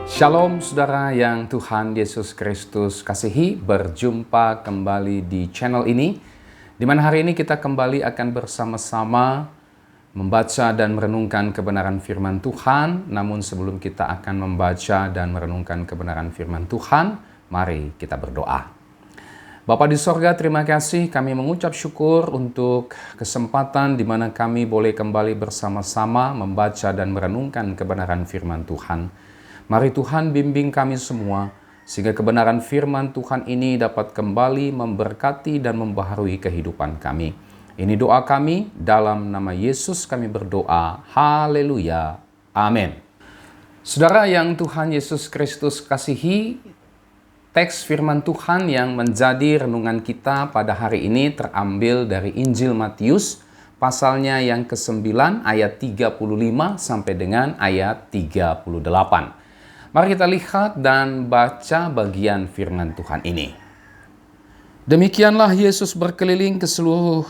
Shalom saudara yang Tuhan Yesus Kristus kasihi, berjumpa kembali di channel ini, di mana hari ini kita kembali akan bersama-sama membaca dan merenungkan kebenaran firman Tuhan. Namun sebelum kita akan membaca dan merenungkan kebenaran firman Tuhan, mari kita berdoa. Bapa di sorga, terima kasih, kami mengucap syukur untuk kesempatan di mana kami boleh kembali bersama-sama membaca dan merenungkan kebenaran firman Tuhan. Mari Tuhan bimbing kami semua, sehingga kebenaran firman Tuhan ini dapat kembali memberkati dan membaharui kehidupan kami. Ini doa kami, dalam nama Yesus kami berdoa. Haleluya. Amin. Saudara yang Tuhan Yesus Kristus kasihi, teks firman Tuhan yang menjadi renungan kita pada hari ini terambil dari Injil Matius, pasalnya yang ke-9 ayat 35 sampai dengan ayat 38. Mari kita lihat dan baca bagian firman Tuhan ini. Demikianlah Yesus berkeliling ke seluruh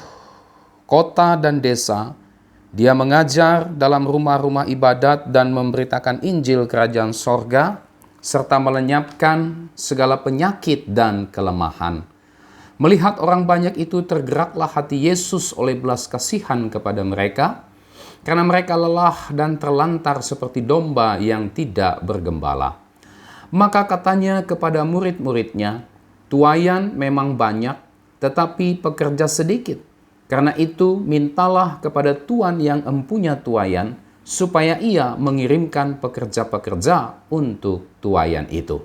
kota dan desa. Dia mengajar dalam rumah-rumah ibadat dan memberitakan Injil Kerajaan Sorga, serta melenyapkan segala penyakit dan kelemahan. Melihat orang banyak itu, tergeraklah hati Yesus oleh belas kasihan kepada mereka, karena mereka lelah dan terlantar seperti domba yang tidak bergembala. Maka katanya kepada murid-muridnya, tuaian memang banyak, tetapi pekerja sedikit. Karena itu mintalah kepada Tuan yang empunya tuaian, supaya ia mengirimkan pekerja-pekerja untuk tuaian itu.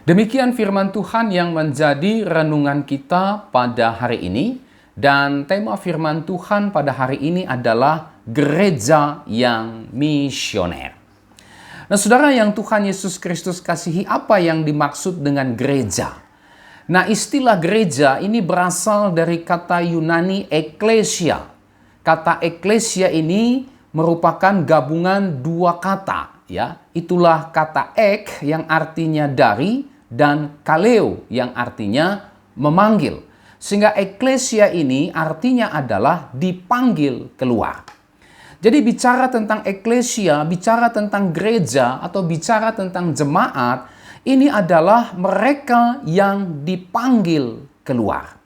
Demikian firman Tuhan yang menjadi renungan kita pada hari ini. Dan tema firman Tuhan pada hari ini adalah gereja yang misioner. Nah, saudara yang Tuhan Yesus Kristus kasihi, apa yang dimaksud dengan gereja? Nah, istilah gereja ini berasal dari kata Yunani ekklesia. Kata ekklesia ini merupakan gabungan dua kata, ya. Itulah kata ek yang artinya dari dan kaleo yang artinya memanggil. Sehingga ekklesia ini artinya adalah dipanggil keluar. Jadi bicara tentang ekklesia, bicara tentang gereja atau bicara tentang jemaat, ini adalah mereka yang dipanggil keluar.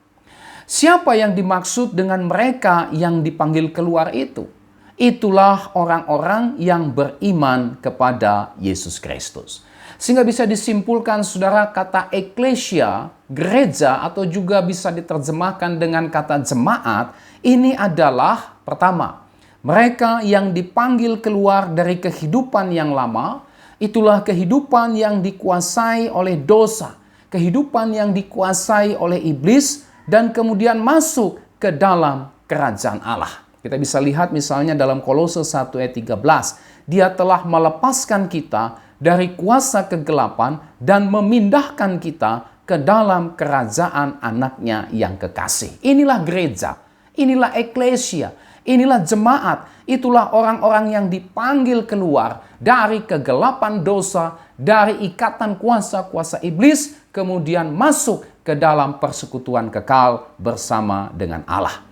Siapa yang dimaksud dengan mereka yang dipanggil keluar itu? Itulah orang-orang yang beriman kepada Yesus Kristus. Sehingga bisa disimpulkan, saudara, kata ekklesia, gereja, atau juga bisa diterjemahkan dengan kata jemaat, ini adalah pertama, mereka yang dipanggil keluar dari kehidupan yang lama. Itulah kehidupan yang dikuasai oleh dosa, kehidupan yang dikuasai oleh iblis, dan kemudian masuk ke dalam kerajaan Allah. Kita bisa lihat misalnya dalam Kolose 1 ayat 13, Dia telah melepaskan kita dari kuasa kegelapan dan memindahkan kita ke dalam kerajaan anaknya yang kekasih. Inilah gereja, inilah ekklesia, inilah jemaat, itulah orang-orang yang dipanggil keluar dari kegelapan dosa, dari ikatan kuasa-kuasa iblis, kemudian masuk ke dalam persekutuan kekal bersama dengan Allah.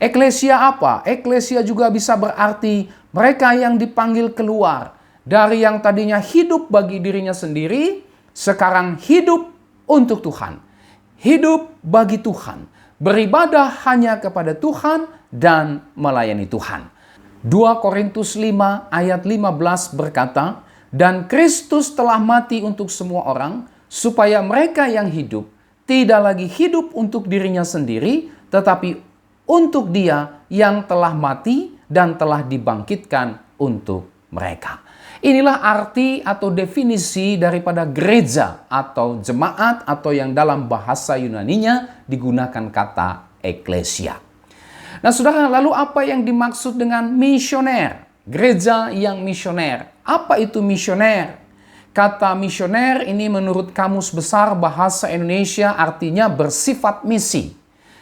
Ekklesia apa? Ekklesia juga bisa berarti mereka yang dipanggil keluar dari yang tadinya hidup bagi dirinya sendiri, sekarang hidup untuk Tuhan. Hidup bagi Tuhan. Beribadah hanya kepada Tuhan dan melayani Tuhan. 2 Korintus 5 ayat 15 berkata, dan Kristus telah mati untuk semua orang, supaya mereka yang hidup tidak lagi hidup untuk dirinya sendiri, tetapi untuk Dia yang telah mati dan telah dibangkitkan untuk mereka. Inilah arti atau definisi daripada gereja atau jemaat, atau yang dalam bahasa Yunaninya digunakan kata ekklesia. Nah, saudara, lalu apa yang dimaksud dengan misioner? Gereja yang misioner. Apa itu misioner? Kata misioner ini menurut Kamus Besar Bahasa Indonesia artinya bersifat misi.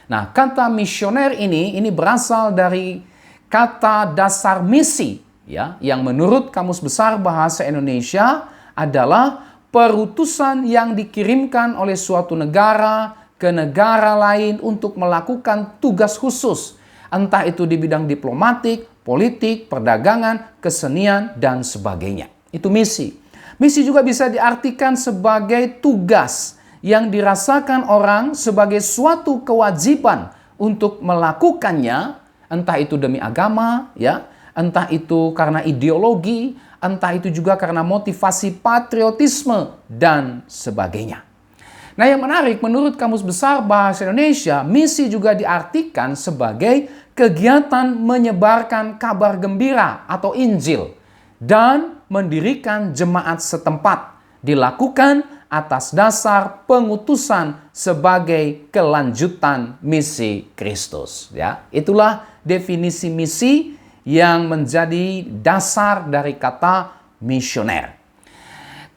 Nah, kata misioner ini berasal dari kata dasar misi, ya, yang menurut Kamus Besar Bahasa Indonesia adalah perutusan yang dikirimkan oleh suatu negara ke negara lain untuk melakukan tugas khusus, entah itu di bidang diplomatik, politik, perdagangan, kesenian, dan sebagainya. Itu misi. Misi juga bisa diartikan sebagai tugas yang dirasakan orang sebagai suatu kewajiban untuk melakukannya, entah itu demi agama, ya, entah itu karena ideologi, entah itu juga karena motivasi patriotisme dan sebagainya. Nah, yang menarik, menurut Kamus Besar Bahasa Indonesia, misi juga diartikan sebagai kegiatan menyebarkan kabar gembira atau Injil dan mendirikan jemaat setempat, dilakukan atas dasar pengutusan sebagai kelanjutan misi Kristus. Ya, itulah definisi misi yang menjadi dasar dari kata misioner.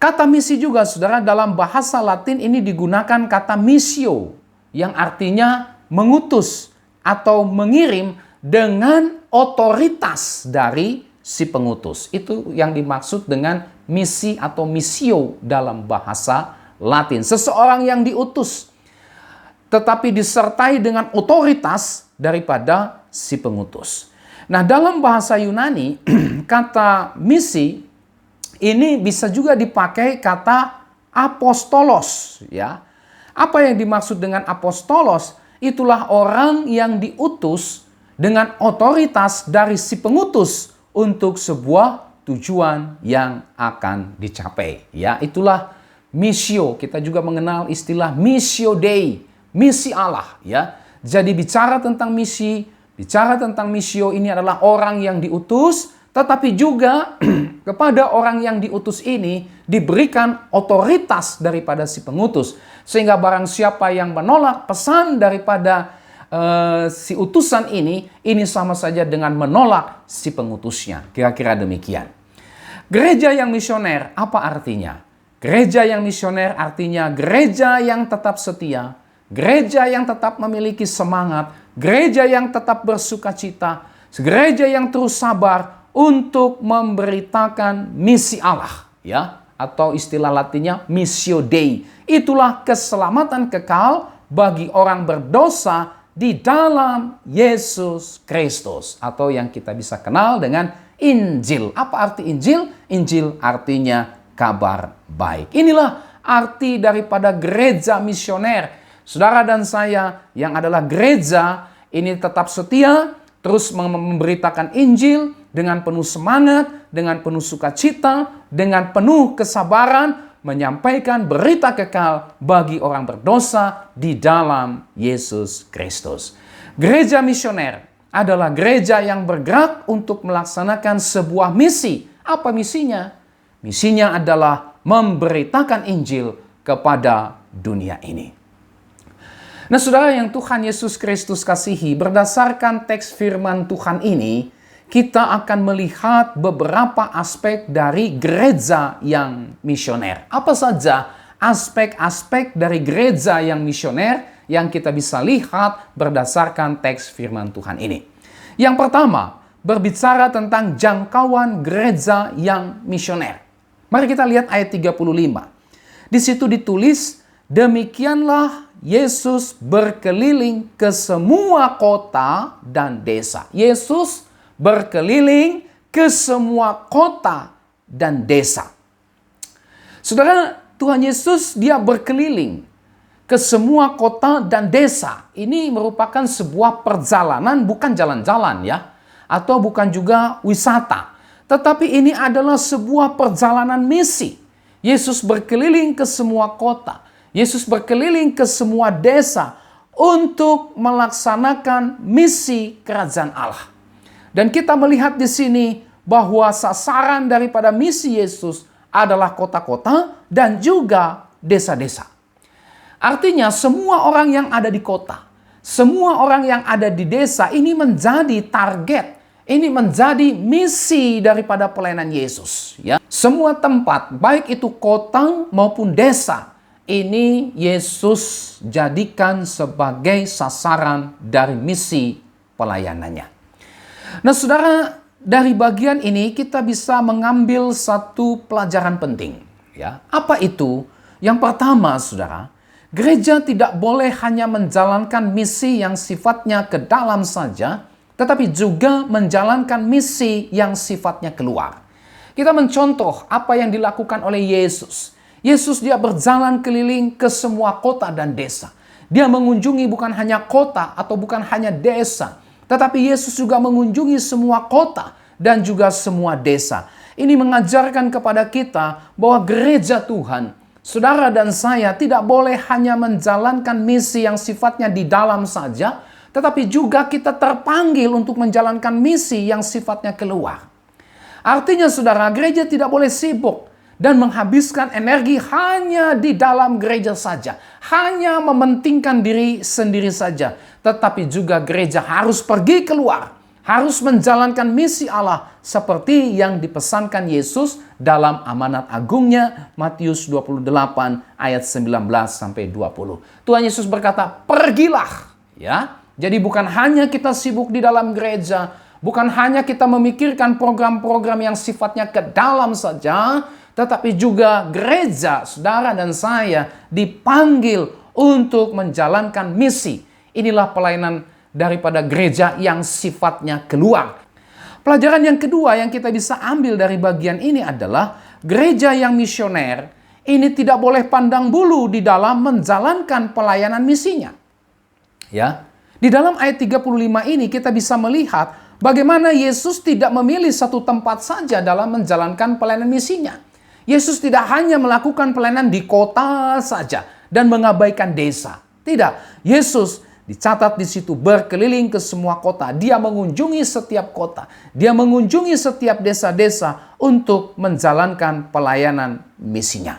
Kata misi juga, saudara, dalam bahasa Latin ini digunakan kata missio, yang artinya mengutus atau mengirim dengan otoritas dari si pengutus. Itu yang dimaksud dengan misi atau missio dalam bahasa Latin. Seseorang yang diutus, tetapi disertai dengan otoritas daripada si pengutus. Nah, dalam bahasa Yunani, kata misi ini bisa juga dipakai kata apostolos, ya. Apa yang dimaksud dengan apostolos? Itulah orang yang diutus dengan otoritas dari si pengutus untuk sebuah tujuan yang akan dicapai, ya. Itulah missio. Kita juga mengenal istilah missio Dei, misi Allah, ya. Jadi bicara tentang misi, bicara tentang missio, ini adalah orang yang diutus, tetapi juga kepada orang yang diutus ini diberikan otoritas daripada si pengutus. Sehingga barang siapa yang menolak pesan daripada si utusan ini sama saja dengan menolak si pengutusnya. Kira-kira demikian. Gereja yang misioner, apa artinya? Gereja yang misioner artinya gereja yang tetap setia, gereja yang tetap memiliki semangat, gereja yang tetap bersukacita, gereja yang terus sabar untuk memberitakan misi Allah, ya, atau istilah Latinnya missio Dei. Itulah keselamatan kekal bagi orang berdosa di dalam Yesus Kristus, atau yang kita bisa kenal dengan Injil. Apa arti Injil? Injil artinya kabar baik. Inilah arti daripada gereja misioner. Saudara dan saya yang adalah gereja ini tetap setia, terus memberitakan Injil dengan penuh semangat, dengan penuh sukacita, dengan penuh kesabaran, menyampaikan berita kekal bagi orang berdosa di dalam Yesus Kristus. Gereja misioner adalah gereja yang bergerak untuk melaksanakan sebuah misi. Apa misinya? Misinya adalah memberitakan Injil kepada dunia ini. Nah, saudara yang Tuhan Yesus Kristus kasihi, berdasarkan teks firman Tuhan ini, kita akan melihat beberapa aspek dari gereja yang misioner. Apa saja aspek-aspek dari gereja yang misioner yang kita bisa lihat berdasarkan teks firman Tuhan ini? Yang pertama, berbicara tentang jangkauan gereja yang misioner. Mari kita lihat ayat 35. Di situ ditulis, demikianlah Yesus berkeliling ke semua kota dan desa. Yesus berkeliling ke semua kota dan desa. Saudara, Tuhan Yesus dia berkeliling ke semua kota dan desa. Ini merupakan sebuah perjalanan, bukan jalan-jalan ya, atau bukan juga wisata. Tetapi ini adalah sebuah perjalanan misi. Yesus berkeliling ke semua kota. Yesus berkeliling ke semua desa untuk melaksanakan misi kerajaan Allah. Dan kita melihat di sini bahwa sasaran daripada misi Yesus adalah kota-kota dan juga desa-desa. Artinya semua orang yang ada di kota, semua orang yang ada di desa ini menjadi target, ini menjadi misi daripada pelayanan Yesus. Ya. Semua tempat, baik itu kota maupun desa, ini Yesus jadikan sebagai sasaran dari misi pelayanannya. Nah, saudara, dari bagian ini kita bisa mengambil satu pelajaran penting. Ya, apa itu? Yang pertama, saudara, gereja tidak boleh hanya menjalankan misi yang sifatnya ke dalam saja, tetapi juga menjalankan misi yang sifatnya keluar. Kita mencontoh apa yang dilakukan oleh Yesus. Yesus dia berjalan keliling ke semua kota dan desa. Dia mengunjungi bukan hanya kota atau bukan hanya desa, tetapi Yesus juga mengunjungi semua kota dan juga semua desa. Ini mengajarkan kepada kita bahwa gereja Tuhan, saudara dan saya tidak boleh hanya menjalankan misi yang sifatnya di dalam saja, tetapi juga kita terpanggil untuk menjalankan misi yang sifatnya keluar. Artinya saudara, gereja tidak boleh sibuk dan menghabiskan energi hanya di dalam gereja saja. Hanya mementingkan diri sendiri saja. Tetapi juga gereja harus pergi keluar. Harus menjalankan misi Allah seperti yang dipesankan Yesus dalam amanat agungnya Matius 28 ayat 19-20. Tuhan Yesus berkata, pergilah. Ya, jadi bukan hanya kita sibuk di dalam gereja, bukan hanya kita memikirkan program-program yang sifatnya ke dalam saja, tetapi juga gereja, saudara dan saya dipanggil untuk menjalankan misi. Inilah pelayanan daripada gereja yang sifatnya keluar. Pelajaran yang kedua yang kita bisa ambil dari bagian ini adalah gereja yang misioner ini tidak boleh pandang bulu di dalam menjalankan pelayanan misinya. Ya, di dalam ayat 35 ini kita bisa melihat bagaimana Yesus tidak memilih satu tempat saja dalam menjalankan pelayanan misinya. Yesus tidak hanya melakukan pelayanan di kota saja dan mengabaikan desa. Tidak, Yesus dicatat di situ berkeliling ke semua kota. Dia mengunjungi setiap kota. Dia mengunjungi setiap desa-desa untuk menjalankan pelayanan misinya.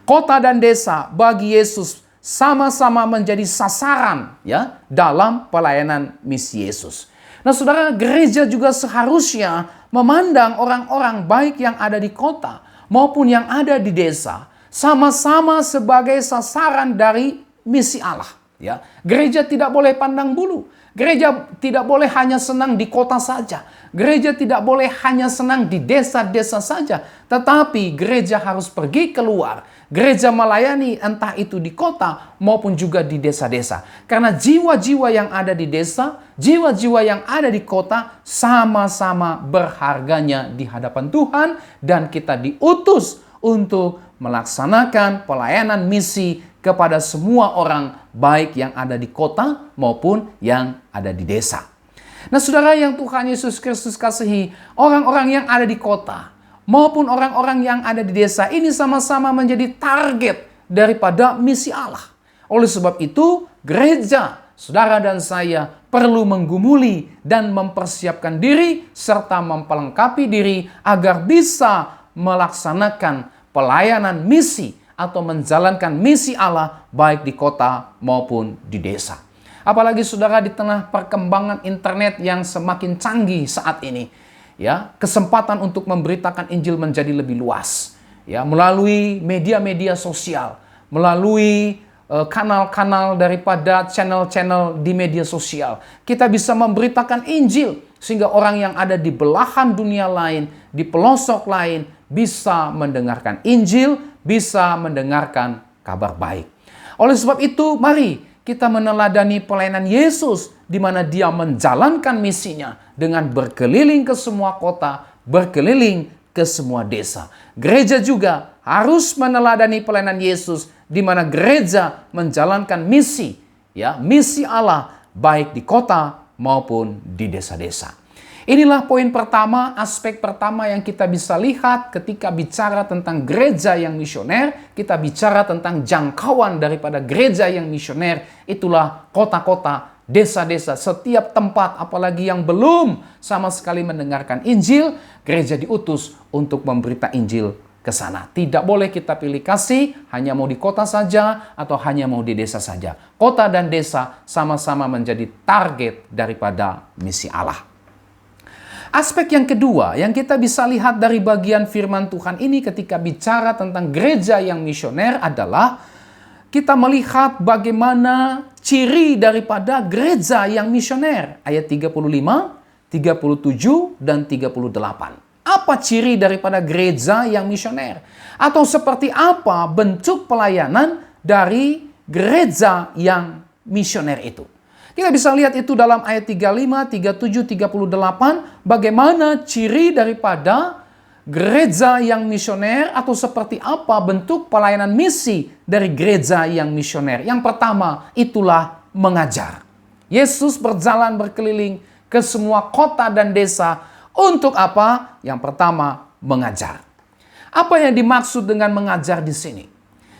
Kota dan desa bagi Yesus sama-sama menjadi sasaran ya dalam pelayanan misi Yesus. Nah saudara, gereja juga seharusnya memandang orang-orang baik yang ada di kota maupun yang ada di desa sama-sama sebagai sasaran dari misi Allah. Ya, gereja tidak boleh pandang bulu. Gereja tidak boleh hanya senang di kota saja. Gereja tidak boleh hanya senang di desa-desa saja. Tetapi gereja harus pergi keluar. Gereja melayani entah itu di kota maupun juga di desa-desa. Karena jiwa-jiwa yang ada di desa, jiwa-jiwa yang ada di kota sama-sama berharganya di hadapan Tuhan. Dan kita diutus untuk melaksanakan pelayanan misi kepada semua orang baik yang ada di kota maupun yang ada di desa. Nah saudara yang Tuhan Yesus Kristus kasihi, orang-orang yang ada di kota maupun orang-orang yang ada di desa ini sama-sama menjadi target daripada misi Allah. Oleh sebab itu, gereja, saudara dan saya perlu menggumuli dan mempersiapkan diri serta memperlengkapi diri agar bisa melaksanakan pelayanan misi atau menjalankan misi Allah baik di kota maupun di desa. Apalagi saudara di tengah perkembangan internet yang semakin canggih saat ini, ya, kesempatan untuk memberitakan Injil menjadi lebih luas, ya, melalui media-media sosial, melalui kanal-kanal daripada channel-channel di media sosial. Kita bisa memberitakan Injil sehingga orang yang ada di belahan dunia lain, di pelosok lain bisa mendengarkan Injil, bisa mendengarkan kabar baik. Oleh sebab itu, mari kita meneladani pelayanan Yesus di mana dia menjalankan misinya dengan berkeliling ke semua kota, berkeliling ke semua desa. Gereja juga harus meneladani pelayanan Yesus di mana gereja menjalankan misi, ya, misi Allah baik di kota maupun di desa-desa. Inilah poin pertama, aspek pertama yang kita bisa lihat ketika bicara tentang gereja yang misioner. Kita bicara tentang jangkauan daripada gereja yang misioner. Itulah kota-kota, desa-desa, setiap tempat, apalagi yang belum sama sekali mendengarkan Injil, gereja diutus untuk memberita Injil ke sana. Tidak boleh kita pilih kasih, hanya mau di kota saja atau hanya mau di desa saja. Kota dan desa sama-sama menjadi target daripada misi Allah. Aspek yang kedua yang kita bisa lihat dari bagian firman Tuhan ini ketika bicara tentang gereja yang misioner adalah kita melihat bagaimana ciri daripada gereja yang misioner. Ayat 35, 37, dan 38. Apa ciri daripada gereja yang misioner? Atau seperti apa bentuk pelayanan dari gereja yang misioner itu? Kita bisa lihat itu dalam ayat 35, 37, 38, bagaimana ciri daripada gereja yang misioner atau seperti apa bentuk pelayanan misi dari gereja yang misioner? Yang pertama, itulah mengajar. Yesus berjalan berkeliling ke semua kota dan desa untuk apa? Yang pertama, mengajar. Apa yang dimaksud dengan mengajar di sini?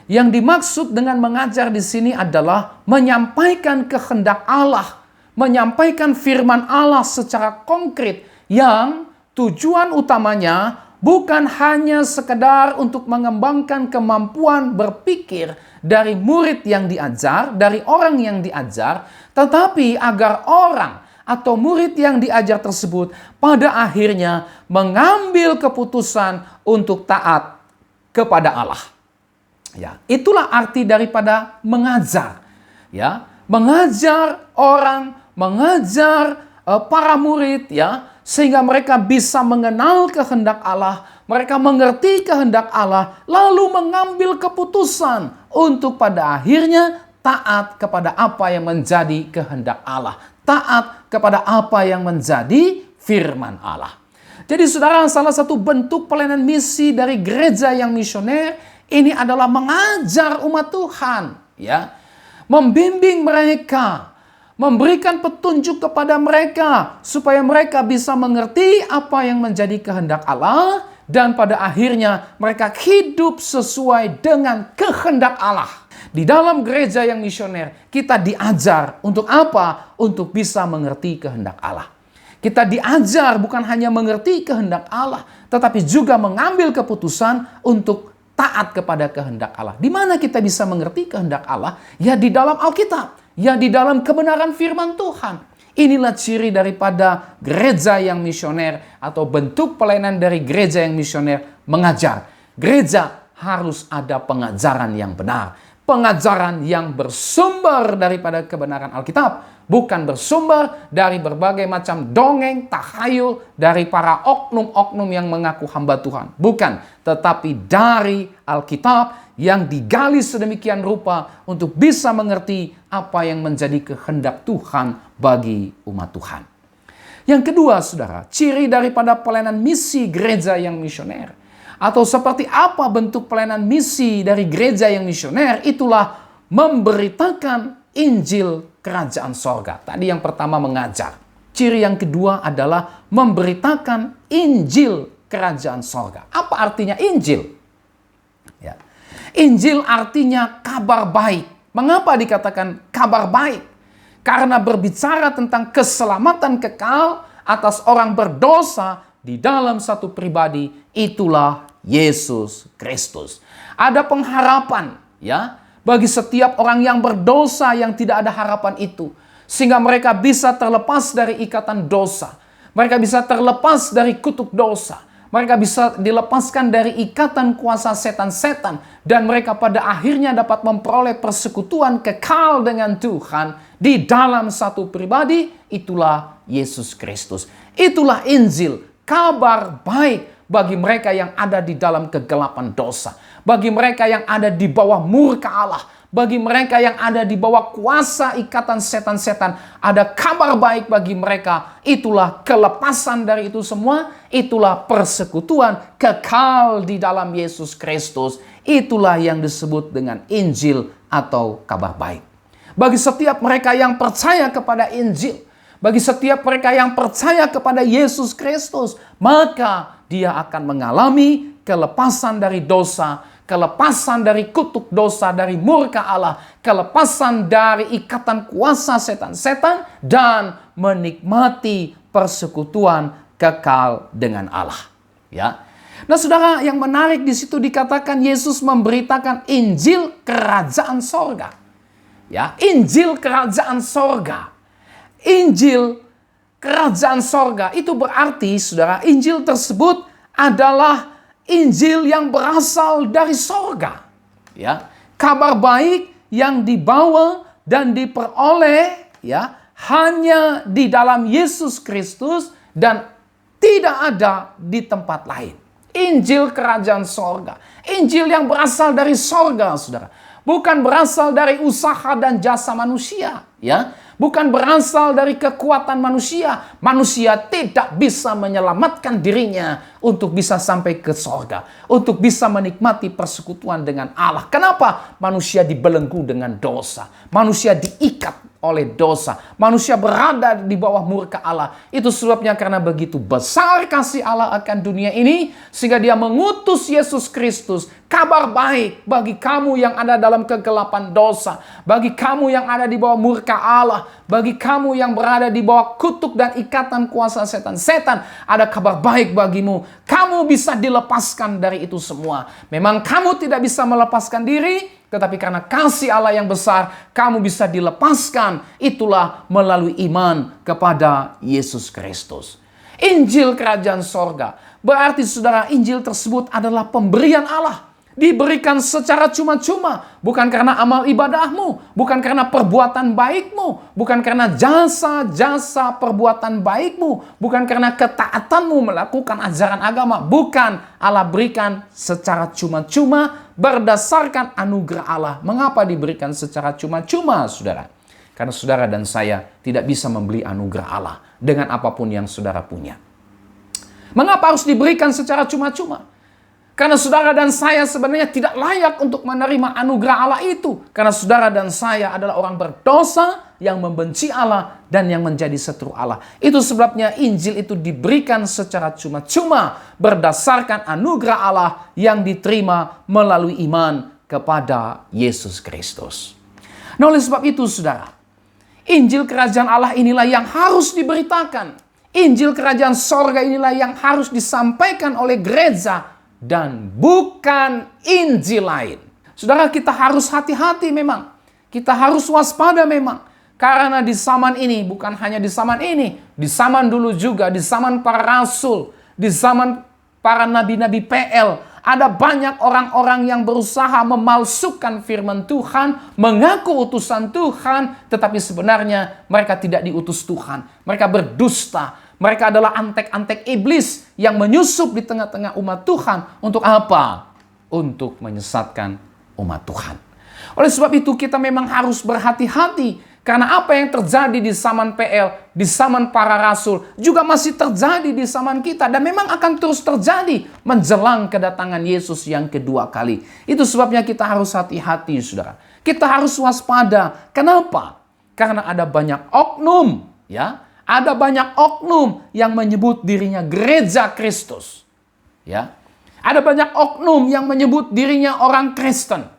Yang dimaksud dengan mengajar di sini adalah menyampaikan kehendak Allah, menyampaikan firman Allah secara konkret yang tujuan utamanya bukan hanya sekedar untuk mengembangkan kemampuan berpikir dari murid yang diajar, dari orang yang diajar, tetapi agar orang atau murid yang diajar tersebut pada akhirnya mengambil keputusan untuk taat kepada Allah. Ya, itulah arti daripada mengajar. Ya, mengajar orang, mengajar para murid, ya, sehingga mereka bisa mengenal kehendak Allah, mereka mengerti kehendak Allah, lalu mengambil keputusan untuk pada akhirnya taat kepada apa yang menjadi kehendak Allah, taat kepada apa yang menjadi firman Allah. Jadi saudara, salah satu bentuk pelayanan misi dari gereja yang misioner ini adalah mengajar umat Tuhan, ya, membimbing mereka, memberikan petunjuk kepada mereka supaya mereka bisa mengerti apa yang menjadi kehendak Allah dan pada akhirnya mereka hidup sesuai dengan kehendak Allah. Di dalam gereja yang misioner, kita diajar untuk apa? Untuk bisa mengerti kehendak Allah. Kita diajar bukan hanya mengerti kehendak Allah, tetapi juga mengambil keputusan untuk taat kepada kehendak Allah. Di mana kita bisa mengerti kehendak Allah? Ya di dalam Alkitab, ya di dalam kebenaran firman Tuhan. Inilah ciri daripada gereja yang misioner atau bentuk pelayanan dari gereja yang misioner, mengajar. Gereja harus ada pengajaran yang benar. Pengajaran yang bersumber daripada kebenaran Alkitab, bukan bersumber dari berbagai macam dongeng, tahayul, dari para oknum-oknum yang mengaku hamba Tuhan. Bukan, tetapi dari Alkitab yang digali sedemikian rupa untuk bisa mengerti apa yang menjadi kehendak Tuhan bagi umat Tuhan. Yang kedua, saudara, ciri daripada pelayanan misi gereja yang misioner, atau seperti apa bentuk pelayanan misi dari gereja yang misioner, itulah memberitakan Injil Kerajaan Sorga. Tadi yang pertama mengajar. Ciri yang kedua adalah memberitakan Injil Kerajaan Sorga. Apa artinya Injil? Ya. Injil artinya kabar baik. Mengapa dikatakan kabar baik? Karena berbicara tentang keselamatan kekal atas orang berdosa di dalam satu pribadi, itulah Yesus Kristus. Ada pengharapan, ya, bagi setiap orang yang berdosa yang tidak ada harapan itu, sehingga mereka bisa terlepas dari ikatan dosa. Mereka bisa terlepas dari kutuk dosa. Mereka bisa dilepaskan dari ikatan kuasa setan-setan dan mereka pada akhirnya dapat memperoleh persekutuan kekal dengan Tuhan di dalam satu pribadi. Itulah Yesus Kristus. Itulah Injil, kabar baik bagi mereka yang ada di dalam kegelapan dosa, bagi mereka yang ada di bawah murka Allah, bagi mereka yang ada di bawah kuasa ikatan setan-setan, ada kabar baik bagi mereka. Itulah kelepasan dari itu semua, itulah persekutuan kekal di dalam Yesus Kristus. Itulah yang disebut dengan Injil atau kabar baik. Bagi setiap mereka yang percaya kepada Injil, bagi setiap mereka yang percaya kepada Yesus Kristus, maka dia akan mengalami kelepasan dari dosa, kelepasan dari kutuk dosa, dari murka Allah, kelepasan dari ikatan kuasa setan-setan, dan menikmati persekutuan kekal dengan Allah. Ya. Nah, saudara, yang menarik di situ dikatakan Yesus memberitakan Injil Kerajaan Sorga. Ya, Injil Kerajaan Sorga. Injil Kerajaan Sorga itu berarti, saudara, Injil tersebut adalah Injil yang berasal dari sorga. Ya, kabar baik yang dibawa dan diperoleh, ya, hanya di dalam Yesus Kristus dan tidak ada di tempat lain. Injil Kerajaan Sorga. Injil yang berasal dari sorga, saudara. Bukan berasal dari usaha dan jasa manusia. ya. Bukan berasal dari kekuatan manusia. Manusia tidak bisa menyelamatkan dirinya untuk bisa sampai ke sorga. Untuk bisa menikmati persekutuan dengan Allah. Kenapa? Manusia dibelenggu dengan dosa. Manusia diikat oleh dosa. Manusia berada di bawah murka Allah. Itu sebabnya karena begitu besar kasih Allah akan dunia ini, sehingga Dia mengutus Yesus Kristus, kabar baik bagi kamu yang ada dalam kegelapan dosa, bagi kamu yang ada di bawah murka Allah, bagi kamu yang berada di bawah kutuk dan ikatan kuasa setan. Setan, ada kabar baik bagimu. Kamu bisa dilepaskan dari itu semua. Memang kamu tidak bisa melepaskan diri, tetapi karena kasih Allah yang besar, kamu bisa dilepaskan. Itulah melalui iman kepada Yesus Kristus. Injil Kerajaan Sorga. Berarti saudara, Injil tersebut adalah pemberian Allah. Diberikan secara cuma-cuma. Bukan karena amal ibadahmu. Bukan karena perbuatan baikmu. Bukan karena jasa-jasa perbuatan baikmu. Bukan karena ketaatanmu melakukan ajaran agama. Bukan. Allah berikan secara cuma-cuma berdasarkan anugerah Allah. Mengapa diberikan secara cuma-cuma, saudara? Karena saudara dan saya tidak bisa membeli anugerah Allah dengan apapun yang saudara punya. Mengapa harus diberikan secara cuma-cuma? Karena saudara dan saya sebenarnya tidak layak untuk menerima anugerah Allah itu. Karena saudara dan saya adalah orang berdosa yang membenci Allah dan yang menjadi setru Allah. Itu sebabnya Injil itu diberikan secara cuma-cuma berdasarkan anugerah Allah yang diterima melalui iman kepada Yesus Kristus. Nah, oleh sebab itu saudara, Injil Kerajaan Allah inilah yang harus diberitakan. Injil Kerajaan Sorga inilah yang harus disampaikan oleh gereja dan bukan Injil lain. Saudara, kita harus hati-hati memang. Kita harus waspada memang. Karena di zaman ini, bukan hanya di zaman ini, di zaman dulu juga, di zaman para rasul, di zaman para nabi-nabi PL, ada banyak orang-orang yang berusaha memalsukan firman Tuhan, mengaku utusan Tuhan, tetapi sebenarnya mereka tidak diutus Tuhan. Mereka berdusta. Mereka adalah antek-antek iblis yang menyusup di tengah-tengah umat Tuhan. Untuk apa? Untuk menyesatkan umat Tuhan. Oleh sebab itu kita memang harus berhati-hati. Karena apa yang terjadi di zaman PL, di zaman para rasul, juga masih terjadi di zaman kita. Dan memang akan terus terjadi menjelang kedatangan Yesus yang kedua kali. Itu sebabnya kita harus hati-hati, saudara. Kita harus waspada. Kenapa? Karena ada banyak oknum, ya. Ada banyak oknum yang menyebut dirinya gereja Kristus. Ya. Ada banyak oknum yang menyebut dirinya orang Kristen.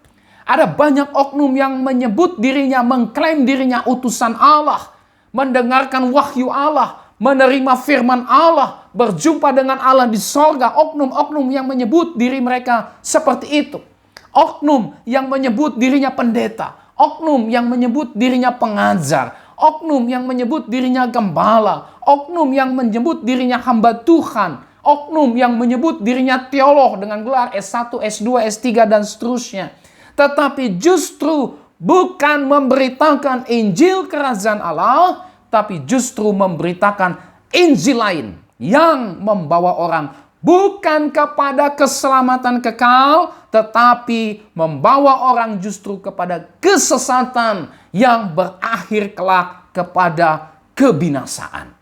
Ada banyak oknum yang menyebut dirinya, mengklaim dirinya utusan Allah. Mendengarkan wahyu Allah. Menerima firman Allah. Berjumpa dengan Allah di sorga. Oknum-oknum yang menyebut diri mereka seperti itu. Oknum yang menyebut dirinya pendeta. Oknum yang menyebut dirinya pengajar. Oknum yang menyebut dirinya gembala. Oknum yang menyebut dirinya hamba Tuhan. Oknum yang menyebut dirinya teolog dengan gelar S1, S2, S3 dan seterusnya. Tetapi justru bukan memberitakan Injil Kerajaan Allah, tapi justru memberitakan Injil lain yang membawa orang bukan kepada keselamatan kekal, tetapi membawa orang justru kepada kesesatan yang berakhir kelak kepada kebinasaan.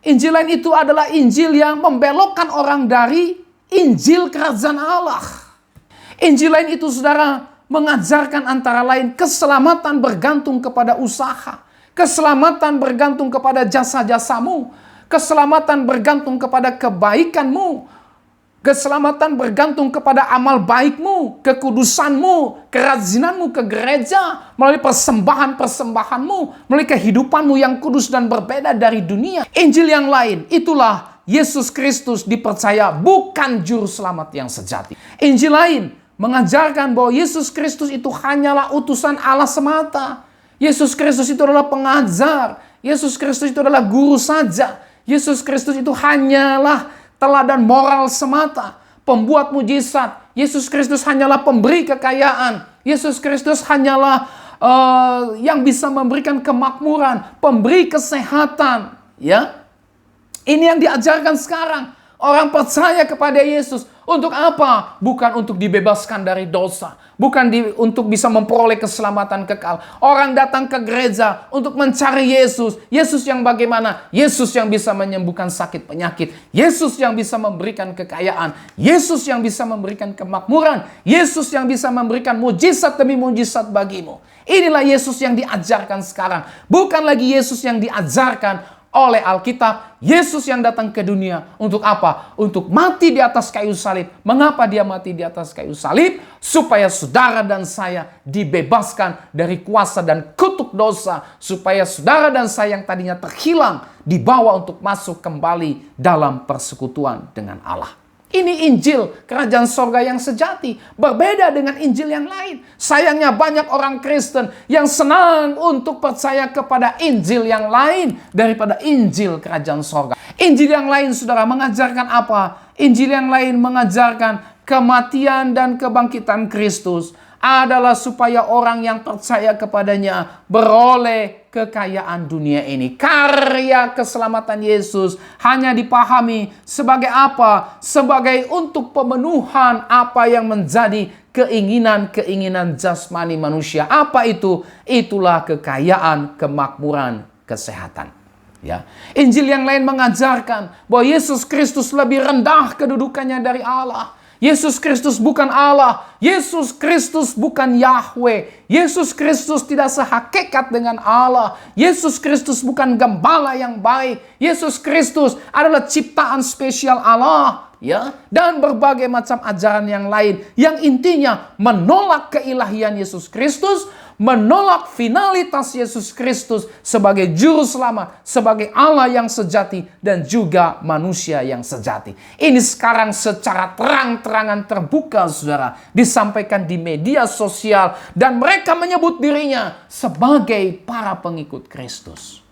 Injil lain itu adalah Injil yang membelokkan orang dari Injil Kerajaan Allah. Injil lain itu, saudara, mengajarkan antara lain keselamatan bergantung kepada usaha. Keselamatan bergantung kepada jasa-jasamu. Keselamatan bergantung kepada kebaikanmu. Keselamatan bergantung kepada amal baikmu, kekudusanmu, kerajinanmu ke gereja, melalui persembahan-persembahanmu, melalui kehidupanmu yang kudus dan berbeda dari dunia. Injil yang lain, itulah Yesus Kristus dipercaya bukan juru selamat yang sejati. Injil lain mengajarkan bahwa Yesus Kristus itu hanyalah utusan Allah semata. Yesus Kristus itu adalah pengajar. Yesus Kristus itu adalah guru saja. Yesus Kristus itu hanyalah teladan moral semata, pembuat mujizat. Yesus Kristus hanyalah pemberi kekayaan. Yesus Kristus hanyalah yang bisa memberikan kemakmuran, pemberi kesehatan. Ya, ini yang diajarkan sekarang. Orang percaya kepada Yesus untuk apa? Bukan untuk dibebaskan dari dosa. Bukan untuk bisa memperoleh keselamatan kekal. Orang datang ke gereja untuk mencari Yesus. Yesus yang bagaimana? Yesus yang bisa menyembuhkan sakit penyakit. Yesus yang bisa memberikan kekayaan. Yesus yang bisa memberikan kemakmuran. Yesus yang bisa memberikan mujizat demi mujizat bagimu. Inilah Yesus yang diajarkan sekarang. Bukan lagi Yesus yang diajarkan oleh Alkitab. Yesus yang datang ke dunia untuk apa? Untuk mati di atas kayu salib. Mengapa dia mati di atas kayu salib? Supaya saudara dan saya dibebaskan dari kuasa dan kutuk dosa. Supaya saudara dan saya yang tadinya terhilang dibawa untuk masuk kembali dalam persekutuan dengan Allah. Ini Injil kerajaan sorga yang sejati. Berbeda dengan Injil yang lain. Sayangnya banyak orang Kristen yang senang untuk percaya kepada Injil yang lain daripada Injil kerajaan sorga. Injil yang lain, saudara, mengajarkan apa? Injil yang lain mengajarkan kematian dan kebangkitan Kristus adalah supaya orang yang percaya kepadanya beroleh kekayaan dunia ini. Karya keselamatan Yesus hanya dipahami sebagai apa? Sebagai untuk pemenuhan apa yang menjadi keinginan-keinginan jasmani manusia. Apa itu? Itulah kekayaan, kemakmuran, kesehatan. Ya. Injil yang lain mengajarkan bahwa Yesus Kristus lebih rendah kedudukannya dari Allah. Yesus Kristus bukan Allah. Yesus Kristus bukan Yahweh. Yesus Kristus tidak sehakikat dengan Allah. Yesus Kristus bukan gembala yang baik. Yesus Kristus adalah ciptaan spesial Allah. Ya, dan berbagai macam ajaran yang lain yang intinya menolak keilahian Yesus Kristus, menolak finalitas Yesus Kristus sebagai juru selamat, sebagai Allah yang sejati dan juga manusia yang sejati. Ini sekarang secara terang-terangan terbuka, saudara, disampaikan di media sosial dan mereka menyebut dirinya sebagai para pengikut Kristus.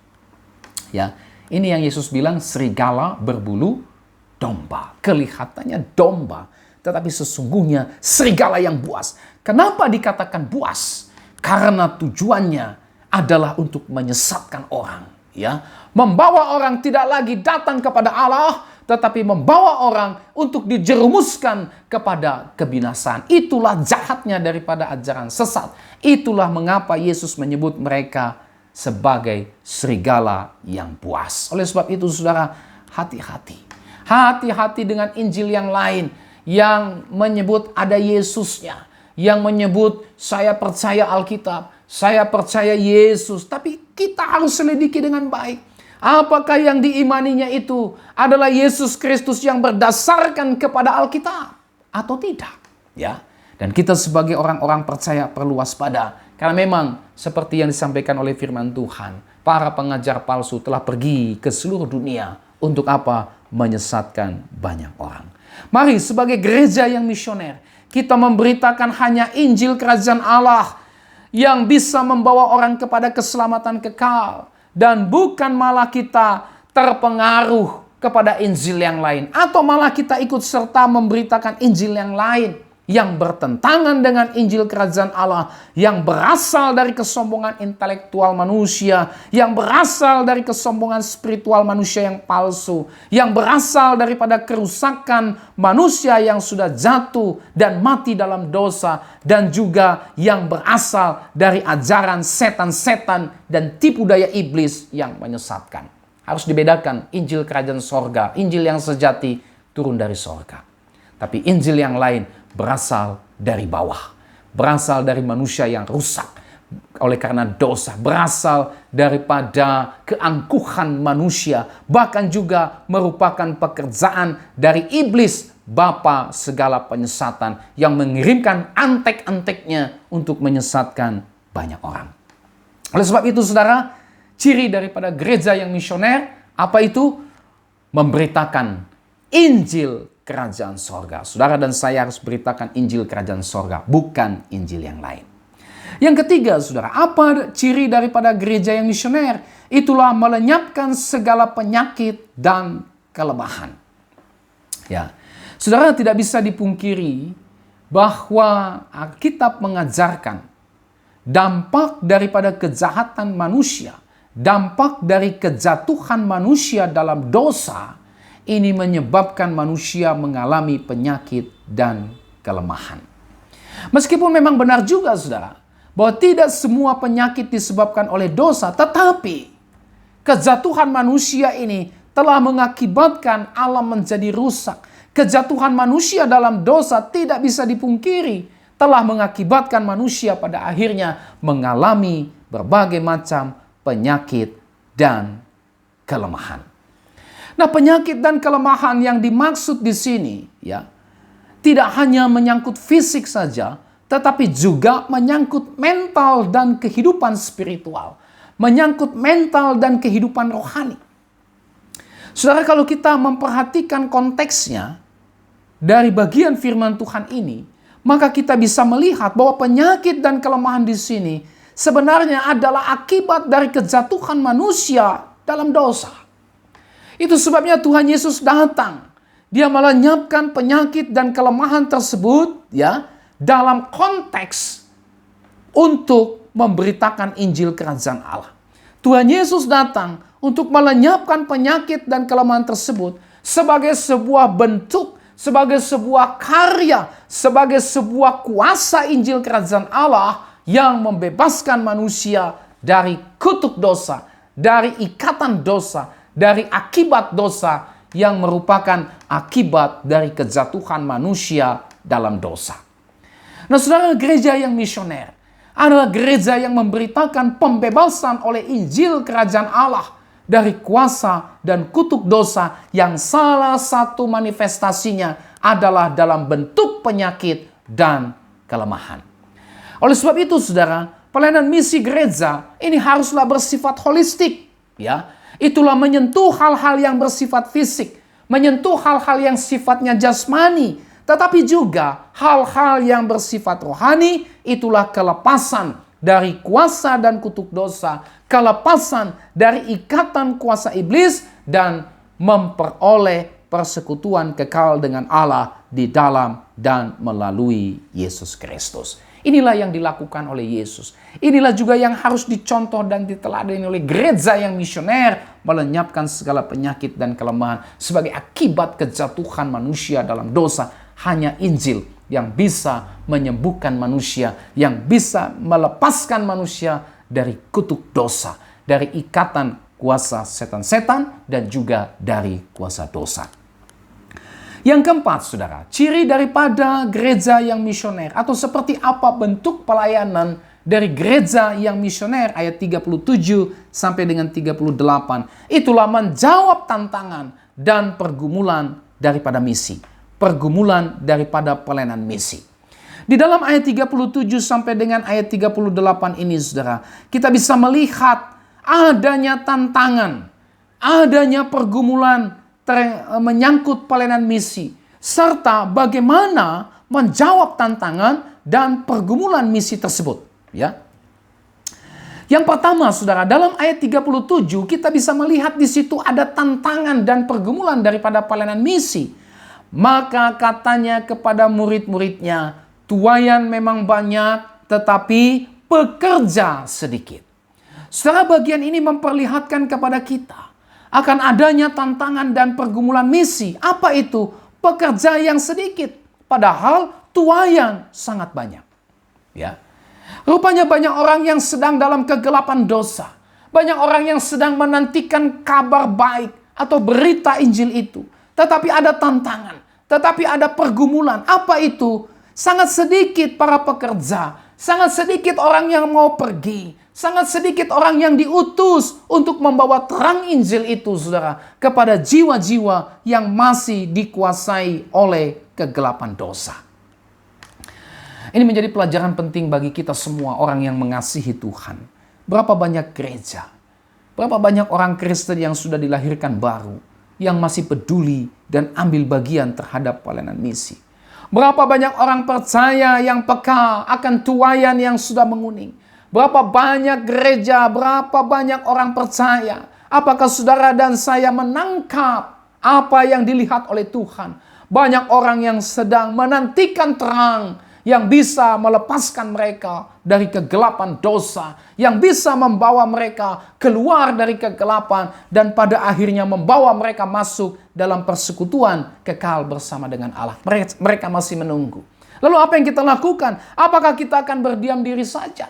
Ya, ini yang Yesus bilang serigala berbulu domba. Kelihatannya domba, tetapi sesungguhnya serigala yang buas. Kenapa dikatakan buas? Karena tujuannya adalah untuk menyesatkan orang, ya, membawa orang tidak lagi datang kepada Allah, tetapi membawa orang untuk dijerumuskan kepada kebinasaan. Itulah jahatnya daripada ajaran sesat. Itulah mengapa Yesus menyebut mereka sebagai serigala yang buas. Oleh sebab itu, saudara, hati-hati. Hati-hati dengan Injil yang lain yang menyebut ada Yesusnya, yang menyebut saya percaya Alkitab, saya percaya Yesus, tapi kita harus selidiki dengan baik. Apakah yang diimaninya itu adalah Yesus Kristus yang berdasarkan kepada Alkitab atau tidak? Ya. Dan kita sebagai orang-orang percaya perlu waspada, karena memang seperti yang disampaikan oleh firman Tuhan, para pengajar palsu telah pergi ke seluruh dunia untuk apa? Menyesatkan banyak orang. Mari sebagai gereja yang misioner, kita memberitakan hanya Injil kerajaan Allah yang bisa membawa orang kepada keselamatan kekal. Dan bukan malah kita terpengaruh kepada Injil yang lain. Atau malah kita ikut serta memberitakan Injil yang lain yang bertentangan dengan Injil kerajaan Allah, yang berasal dari kesombongan intelektual manusia, yang berasal dari kesombongan spiritual manusia yang palsu, yang berasal daripada kerusakan manusia yang sudah jatuh dan mati dalam dosa, dan juga yang berasal dari ajaran setan-setan dan tipu daya iblis yang menyesatkan. Harus dibedakan Injil kerajaan sorga, Injil yang sejati turun dari sorga. Tapi Injil yang lain berasal dari bawah, berasal dari manusia yang rusak oleh karena dosa, berasal daripada keangkuhan manusia, bahkan juga merupakan pekerjaan dari iblis, bapa segala penyesatan, yang mengirimkan antek-anteknya untuk menyesatkan banyak orang. Oleh sebab itu, saudara, ciri daripada gereja yang misioner, apa itu? Memberitakan Injil kerajaan sorga. Saudara dan saya harus beritakan Injil kerajaan sorga, bukan Injil yang lain. Yang ketiga, saudara, apa ciri daripada gereja yang misioner? Itulah melenyapkan segala penyakit dan kelemahan. Ya, saudara, tidak bisa dipungkiri bahwa Alkitab mengajarkan dampak daripada kejahatan manusia, dampak dari kejatuhan manusia dalam dosa, ini menyebabkan manusia mengalami penyakit dan kelemahan. Meskipun memang benar juga, saudara, bahwa tidak semua penyakit disebabkan oleh dosa, tetapi kejatuhan manusia ini telah mengakibatkan alam menjadi rusak. Kejatuhan manusia dalam dosa tidak bisa dipungkiri, telah mengakibatkan manusia pada akhirnya mengalami berbagai macam penyakit dan kelemahan. Nah, penyakit dan kelemahan yang dimaksud di sini ya, tidak hanya menyangkut fisik saja, tetapi juga menyangkut mental dan kehidupan spiritual, menyangkut mental dan kehidupan rohani. Saudara, kalau kita memperhatikan konteksnya dari bagian firman Tuhan ini, maka kita bisa melihat bahwa penyakit dan kelemahan di sini sebenarnya adalah akibat dari kejatuhan manusia dalam dosa. Itu sebabnya Tuhan Yesus datang. Dia melenyapkan penyakit dan kelemahan tersebut ya dalam konteks untuk memberitakan Injil Kerajaan Allah. Tuhan Yesus datang untuk melenyapkan penyakit dan kelemahan tersebut sebagai sebuah bentuk, sebagai sebuah karya, sebagai sebuah kuasa Injil Kerajaan Allah yang membebaskan manusia dari kutuk dosa, dari ikatan dosa, dari akibat dosa yang merupakan akibat dari kejatuhan manusia dalam dosa. Nah, saudara, gereja yang misioner adalah gereja yang memberitakan pembebasan oleh Injil Kerajaan Allah dari kuasa dan kutuk dosa yang salah satu manifestasinya adalah dalam bentuk penyakit dan kelemahan. Oleh sebab itu, saudara, pelayanan misi gereja ini haruslah bersifat holistik, ya. Itulah menyentuh hal-hal yang bersifat fisik, menyentuh hal-hal yang sifatnya jasmani, tetapi juga hal-hal yang bersifat rohani. Itulah kelepasan dari kuasa dan kutuk dosa, kelepasan dari ikatan kuasa iblis, dan memperoleh persekutuan kekal dengan Allah di dalam dan melalui Yesus Kristus. Inilah yang dilakukan oleh Yesus. Inilah juga yang harus dicontoh dan diteladani oleh gereja yang misioner, melenyapkan segala penyakit dan kelemahan sebagai akibat kejatuhan manusia dalam dosa. Hanya Injil yang bisa menyembuhkan manusia, yang bisa melepaskan manusia dari kutuk dosa, dari ikatan kuasa setan-setan, dan juga dari kuasa dosa. Yang keempat, saudara, ciri daripada gereja yang misioner atau seperti apa bentuk pelayanan dari gereja yang misioner, ayat 37 sampai dengan 38. Itulah menjawab tantangan dan pergumulan daripada misi. Pergumulan daripada pelayanan misi. Di dalam ayat 37 sampai dengan ayat 38 ini, saudara, kita bisa melihat adanya tantangan, adanya pergumulan menyangkut pelayanan misi, serta bagaimana menjawab tantangan dan pergumulan misi tersebut. Ya. Yang pertama, saudara, dalam ayat 37 kita bisa melihat di situ ada tantangan dan pergumulan daripada pelayanan misi. Maka katanya kepada murid-muridnya, tuaian memang banyak, tetapi pekerja sedikit. Saudara, bagian ini memperlihatkan kepada kita akan adanya tantangan dan pergumulan misi. Apa itu? Pekerja yang sedikit, padahal tuaian sangat banyak. Ya. Rupanya banyak orang yang sedang dalam kegelapan dosa. Banyak orang yang sedang menantikan kabar baik atau berita Injil itu. Tetapi ada tantangan, tetapi ada pergumulan. Apa itu? Sangat sedikit para pekerja, sangat sedikit orang yang mau pergi, sangat sedikit orang yang diutus untuk membawa terang Injil itu, saudara, kepada jiwa-jiwa yang masih dikuasai oleh kegelapan dosa. Ini menjadi pelajaran penting bagi kita semua orang yang mengasihi Tuhan. Berapa banyak gereja, berapa banyak orang Kristen yang sudah dilahirkan baru, yang masih peduli dan ambil bagian terhadap pelayanan misi. Berapa banyak orang percaya yang peka akan tuaian yang sudah menguning. Berapa banyak gereja, berapa banyak orang percaya. Apakah saudara dan saya menangkap apa yang dilihat oleh Tuhan? Banyak orang yang sedang menantikan terang, yang bisa melepaskan mereka dari kegelapan dosa, yang bisa membawa mereka keluar dari kegelapan, dan pada akhirnya membawa mereka masuk dalam persekutuan kekal bersama dengan Allah. Mereka masih menunggu. Lalu apa yang kita lakukan? Apakah kita akan berdiam diri saja?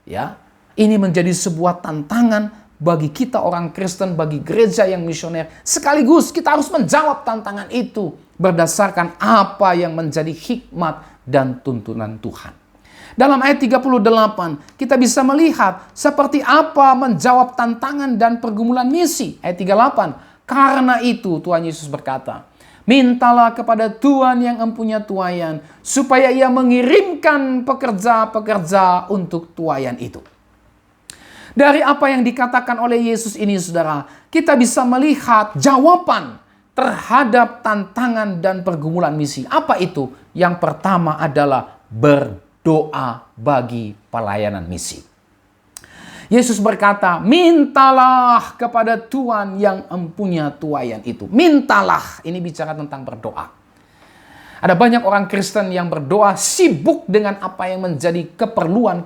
Ya, ini menjadi sebuah tantangan bagi kita orang Kristen, bagi gereja yang misioner. Sekaligus kita harus menjawab tantangan itu berdasarkan apa yang menjadi hikmat dan tuntunan Tuhan. Dalam ayat 38, kita bisa melihat seperti apa menjawab tantangan dan pergumulan misi. Ayat 38, karena itu Tuhan Yesus berkata, mintalah kepada Tuhan yang empunya tuaian, supaya ia mengirimkan pekerja-pekerja untuk tuaian itu. Dari apa yang dikatakan oleh Yesus ini, saudara, kita bisa melihat jawaban terhadap tantangan dan pergumulan misi. Apa itu? Yang pertama adalah berdoa bagi pelayanan misi. Yesus berkata, mintalah kepada Tuhan yang empunya tuaian itu. Mintalah, ini bicara tentang berdoa. Ada banyak orang Kristen yang berdoa sibuk dengan apa yang menjadi keperluan,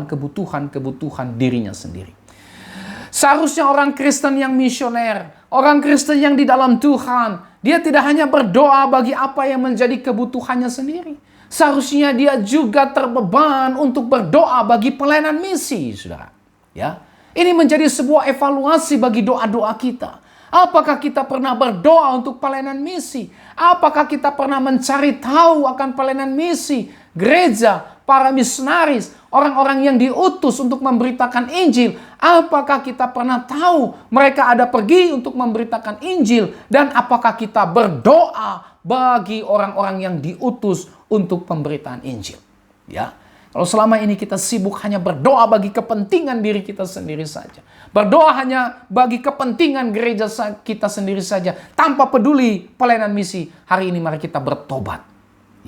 kebutuhan dirinya sendiri. Seharusnya orang Kristen yang misioner, orang Kristen yang di dalam Tuhan, dia tidak hanya berdoa bagi apa yang menjadi kebutuhannya sendiri. Seharusnya dia juga terbeban untuk berdoa bagi pelayanan misi, saudara. Ya, ini menjadi sebuah evaluasi bagi doa-doa kita. Apakah kita pernah berdoa untuk pelayanan misi? Apakah kita pernah mencari tahu akan pelayanan misi, gereja, para misionaris, orang-orang yang diutus untuk memberitakan Injil? Apakah kita pernah tahu mereka ada pergi untuk memberitakan Injil? Dan apakah kita berdoa bagi orang-orang yang diutus untuk pemberitaan Injil? Ya. Kalau selama ini kita sibuk hanya berdoa bagi kepentingan diri kita sendiri saja, berdoa hanya bagi kepentingan gereja kita sendiri saja, tanpa peduli pelayanan misi, hari ini mari kita bertobat.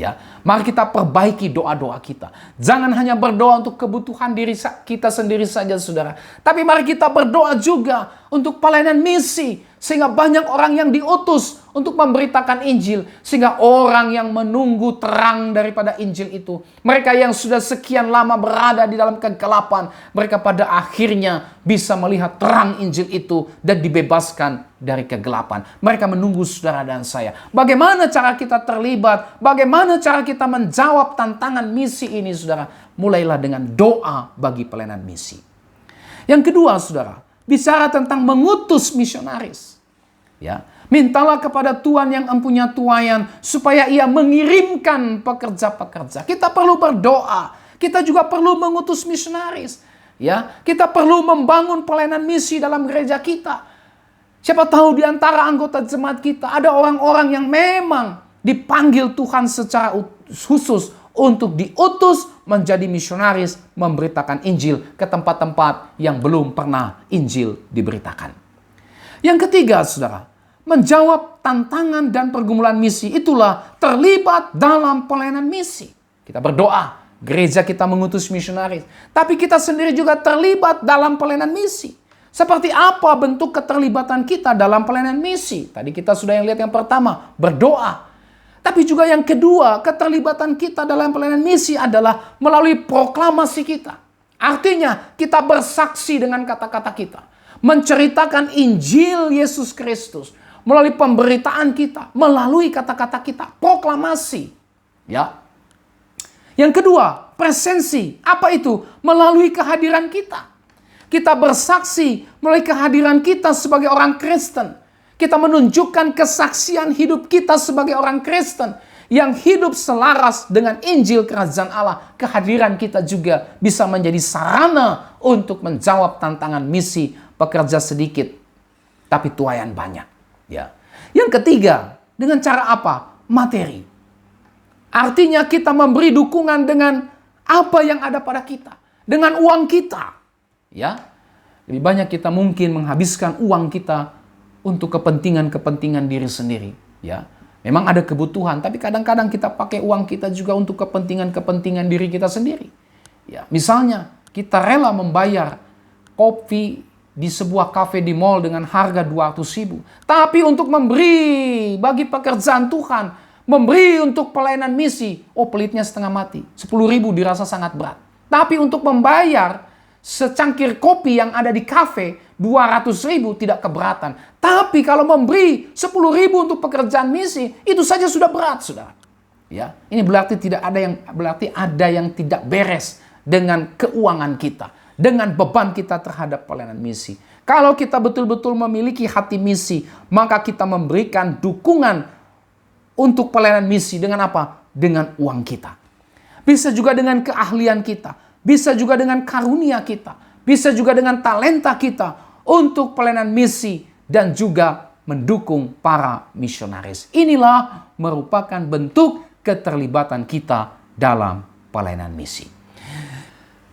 Ya, mari kita perbaiki doa-doa kita. Jangan hanya berdoa untuk kebutuhan diri kita sendiri saja, saudara. Tapi mari kita berdoa juga untuk pelayanan misi, sehingga banyak orang yang diutus untuk memberitakan Injil, sehingga orang yang menunggu terang daripada Injil itu, mereka yang sudah sekian lama berada di dalam kegelapan, mereka pada akhirnya bisa melihat terang Injil itu dan dibebaskan dari kegelapan. Mereka menunggu saudara dan saya. Bagaimana cara kita terlibat? Bagaimana cara kita menjawab tantangan misi ini, saudara? Mulailah dengan doa bagi pelayanan misi. Yang kedua, saudara, bicara tentang mengutus misionaris. Ya, mintalah kepada Tuhan yang empunya tuaian supaya ia mengirimkan pekerja-pekerja. Kita perlu berdoa. Kita juga perlu mengutus misionaris. Ya, kita perlu membangun pelayanan misi dalam gereja kita. Siapa tahu di antara anggota jemaat kita ada orang-orang yang memang dipanggil Tuhan secara khusus untuk diutus menjadi misionaris memberitakan Injil ke tempat-tempat yang belum pernah Injil diberitakan. Yang ketiga, saudara, menjawab tantangan dan pergumulan misi itulah terlibat dalam pelayanan misi. Kita berdoa, gereja kita mengutus misionaris, tapi kita sendiri juga terlibat dalam pelayanan misi. Seperti apa bentuk keterlibatan kita dalam pelayanan misi? Tadi kita sudah yang lihat yang pertama, berdoa. Tapi juga yang kedua, keterlibatan kita dalam pelayanan misi adalah melalui proklamasi kita. Artinya, kita bersaksi dengan kata-kata kita. Menceritakan Injil Yesus Kristus. Melalui pemberitaan kita. Melalui kata-kata kita. Proklamasi. Ya. Yang kedua, presensi. Apa itu? Melalui kehadiran kita. Kita bersaksi melalui kehadiran kita sebagai orang Kristen. Kita menunjukkan kesaksian hidup kita sebagai orang Kristen yang hidup selaras dengan Injil Kerajaan Allah. Kehadiran kita juga bisa menjadi sarana untuk menjawab tantangan misi pekerja sedikit, tapi tuaian banyak. Ya. Yang ketiga, dengan cara apa? Materi. Artinya kita memberi dukungan dengan apa yang ada pada kita. Dengan uang kita. Ya, lebih banyak kita mungkin menghabiskan uang kita untuk kepentingan-kepentingan diri sendiri. Ya, memang ada kebutuhan, tapi kadang-kadang kita pakai uang kita juga untuk kepentingan-kepentingan diri kita sendiri. Ya, misalnya kita rela membayar kopi di sebuah kafe di mall dengan harga 200.000, tapi untuk memberi bagi pekerjaan Tuhan, Memberi untuk pelayanan misi, oh pelitnya setengah mati. 10.000 dirasa sangat berat. Tapi untuk membayar secangkir kopi yang ada di kafe, 200.000 tidak keberatan. Tapi kalau memberi 10.000 untuk pekerjaan misi, itu saja sudah berat, saudara. Ya, ini berarti ada yang tidak beres dengan keuangan kita, dengan beban kita terhadap pelayanan misi. Kalau kita betul-betul memiliki hati misi, maka kita memberikan dukungan untuk pelayanan misi dengan apa? Dengan uang kita. Bisa juga dengan keahlian kita. Bisa juga dengan karunia kita. Bisa juga dengan talenta kita untuk pelayanan misi dan juga mendukung para misionaris. Inilah merupakan bentuk keterlibatan kita dalam pelayanan misi.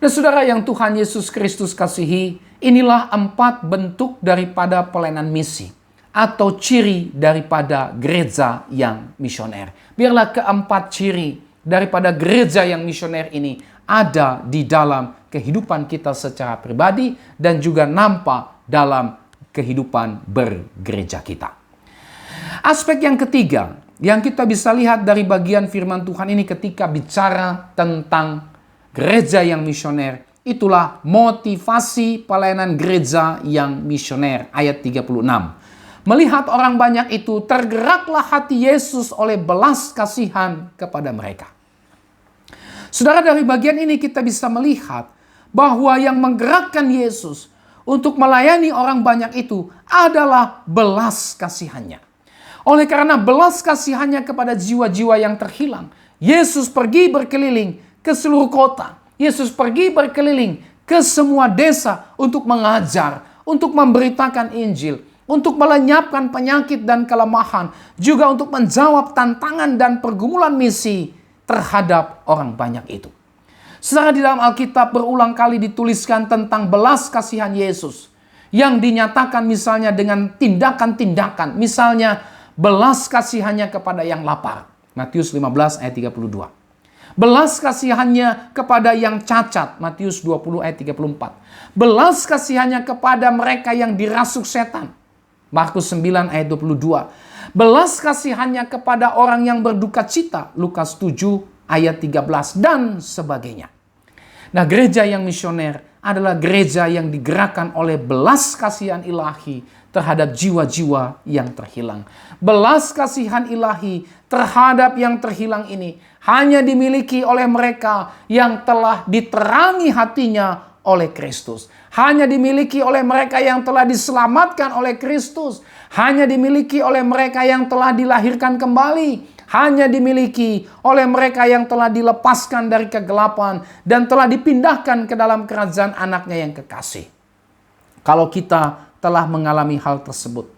Dan saudara yang Tuhan Yesus Kristus kasihi, inilah 4 bentuk daripada pelayanan misi atau ciri daripada gereja yang misioner. Biarlah keempat ciri daripada gereja yang misioner ini ada di dalam kehidupan kita secara pribadi dan juga nampak dalam kehidupan bergereja kita. Aspek yang ketiga yang kita bisa lihat dari bagian firman Tuhan ini ketika bicara tentang gereja yang misioner, itulah motivasi pelayanan gereja yang misioner. Ayat 36. Melihat orang banyak itu, tergeraklah hati Yesus oleh belas kasihan kepada mereka. Saudara, dari bagian ini kita bisa melihat bahwa yang menggerakkan Yesus untuk melayani orang banyak itu adalah belas kasihannya. Oleh karena belas kasihannya kepada jiwa-jiwa yang terhilang, Yesus pergi berkeliling ke seluruh kota. Yesus pergi berkeliling ke semua desa untuk mengajar, untuk memberitakan Injil, untuk melenyapkan penyakit dan kelemahan, juga untuk menjawab tantangan dan pergumulan misi terhadap orang banyak itu. Saudara, di dalam Alkitab berulang kali dituliskan tentang belas kasihan Yesus yang dinyatakan misalnya dengan tindakan-tindakan, misalnya belas kasihannya kepada yang lapar. Matius 15 ayat 32. Belas kasihannya kepada yang cacat. Matius 20 ayat 34. Belas kasihannya kepada mereka yang dirasuk setan. Markus 9 ayat 22. Belas kasihannya kepada orang yang berduka cita. Lukas 7 ayat 13 dan sebagainya. Nah, gereja yang misioner adalah gereja yang digerakkan oleh belas kasihan ilahi terhadap jiwa-jiwa yang terhilang. Belas kasihan ilahi terhadap yang terhilang ini hanya dimiliki oleh mereka yang telah diterangi hatinya oleh Kristus. Hanya dimiliki oleh mereka yang telah diselamatkan oleh Kristus. Hanya dimiliki oleh mereka yang telah dilahirkan kembali. Hanya dimiliki oleh mereka yang telah dilepaskan dari kegelapan dan telah dipindahkan ke dalam kerajaan anaknya yang kekasih. Kalau kita telah mengalami hal tersebut,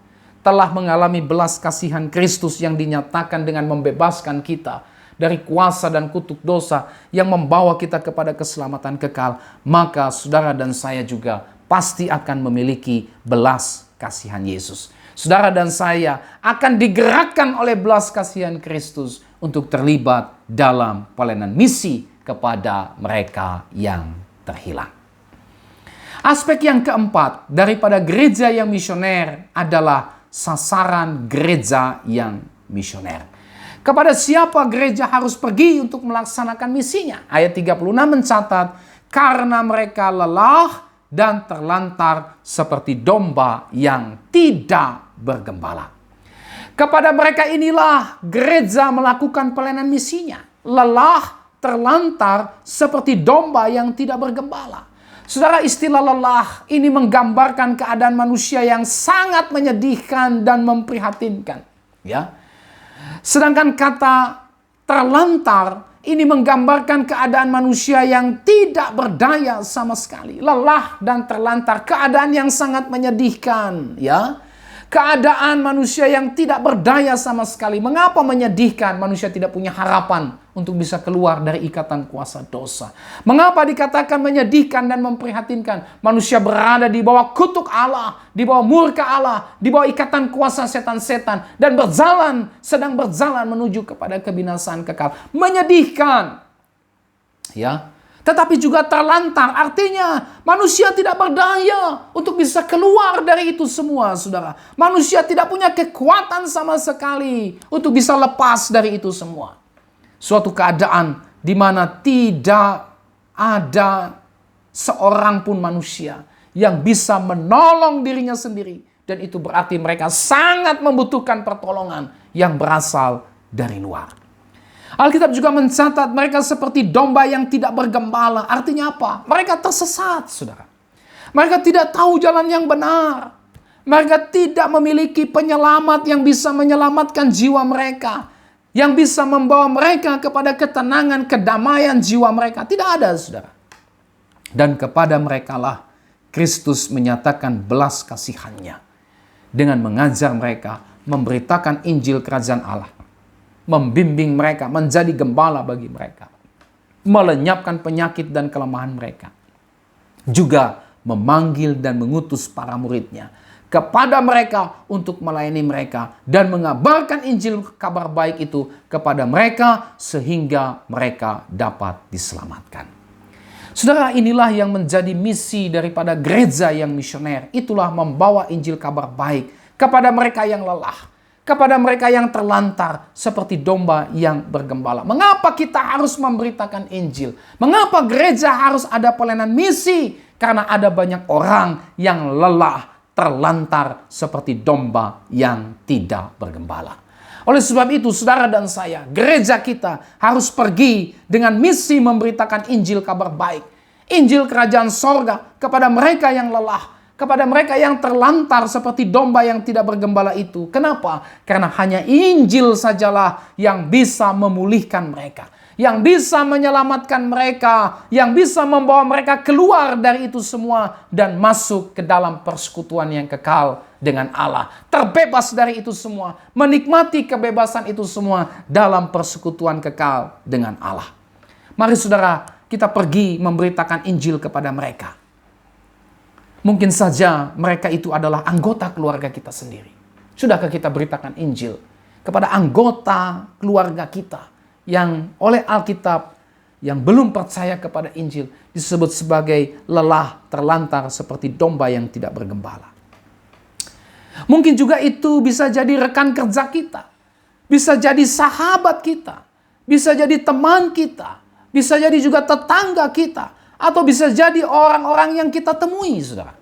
telah mengalami belas kasihan Kristus yang dinyatakan dengan membebaskan kita dari kuasa dan kutuk dosa yang membawa kita kepada keselamatan kekal, maka saudara dan saya juga pasti akan memiliki belas kasihan Yesus. Saudara dan saya akan digerakkan oleh belas kasihan Kristus untuk terlibat dalam pelayanan misi kepada mereka yang terhilang. Aspek yang keempat daripada gereja yang misioner adalah sasaran gereja yang misioner. Kepada siapa gereja harus pergi untuk melaksanakan misinya? Ayat 36 mencatat, karena mereka lelah dan terlantar seperti domba yang tidak bergembala. Kepada mereka inilah gereja melakukan pelayanan misinya. Lelah, terlantar seperti domba yang tidak bergembala. Saudara, istilah lelah ini menggambarkan keadaan manusia yang sangat menyedihkan dan memprihatinkan. Ya. Sedangkan kata terlantar ini menggambarkan keadaan manusia yang tidak berdaya sama sekali. Lelah dan terlantar, keadaan yang sangat menyedihkan, ya. Keadaan manusia yang tidak berdaya sama sekali. Mengapa menyedihkan? Manusia tidak punya harapan untuk bisa keluar dari ikatan kuasa dosa. Mengapa dikatakan menyedihkan dan memprihatinkan? Manusia berada di bawah kutuk Allah, di bawah murka Allah, di bawah ikatan kuasa setan-setan, dan sedang berjalan menuju kepada kebinasaan kekal. Menyedihkan. Ya. tetapi juga terlantar. Artinya manusia tidak berdaya untuk bisa keluar dari itu semua, saudara. Manusia tidak punya kekuatan sama sekali untuk bisa lepas dari itu semua. Suatu keadaan di mana tidak ada seorang pun manusia yang bisa menolong dirinya sendiri. Dan itu berarti mereka sangat membutuhkan pertolongan yang berasal dari luar. Alkitab juga mencatat mereka seperti domba yang tidak bergembala. Artinya apa? Mereka tersesat, saudara. Mereka tidak tahu jalan yang benar. Mereka tidak memiliki penyelamat yang bisa menyelamatkan jiwa mereka. Yang bisa membawa mereka kepada ketenangan, kedamaian jiwa mereka. Tidak ada, saudara. Dan kepada mereka lah Kristus menyatakan belas kasihannya. Dengan mengajar mereka, memberitakan Injil Kerajaan Allah. Membimbing mereka, menjadi gembala bagi mereka. Melenyapkan penyakit dan kelemahan mereka. Juga memanggil dan mengutus para muridnya kepada mereka untuk melayani mereka. Dan mengabarkan Injil kabar baik itu kepada mereka sehingga mereka dapat diselamatkan. Saudara, inilah yang menjadi misi daripada gereja yang misioner. Itulah membawa Injil kabar baik kepada mereka yang lelah. Kepada mereka yang terlantar seperti domba yang bergembala. Mengapa kita harus memberitakan Injil? Mengapa gereja harus ada pelayanan misi? Karena ada banyak orang yang lelah, terlantar seperti domba yang tidak bergembala. Oleh sebab itu, saudara dan saya, gereja kita harus pergi dengan misi memberitakan Injil kabar baik. Injil kerajaan sorga kepada mereka yang lelah. Kepada mereka yang terlantar seperti domba yang tidak bergembala itu. Kenapa? Karena hanya Injil sajalah yang bisa memulihkan mereka. Yang bisa menyelamatkan mereka. Yang bisa membawa mereka keluar dari itu semua. Dan masuk ke dalam persekutuan yang kekal dengan Allah. Terbebas dari itu semua. Menikmati kebebasan itu semua dalam persekutuan kekal dengan Allah. Mari saudara, kita pergi memberitakan Injil kepada mereka. Mungkin saja mereka itu adalah anggota keluarga kita sendiri. Sudahkah kita beritakan Injil kepada anggota keluarga kita yang oleh Alkitab yang belum percaya kepada Injil disebut sebagai lelah, terlantar seperti domba yang tidak bergembala. Mungkin juga itu bisa jadi rekan kerja kita. Bisa jadi sahabat kita. Bisa jadi teman kita. Bisa jadi juga tetangga kita. Atau bisa jadi orang-orang yang kita temui, saudara.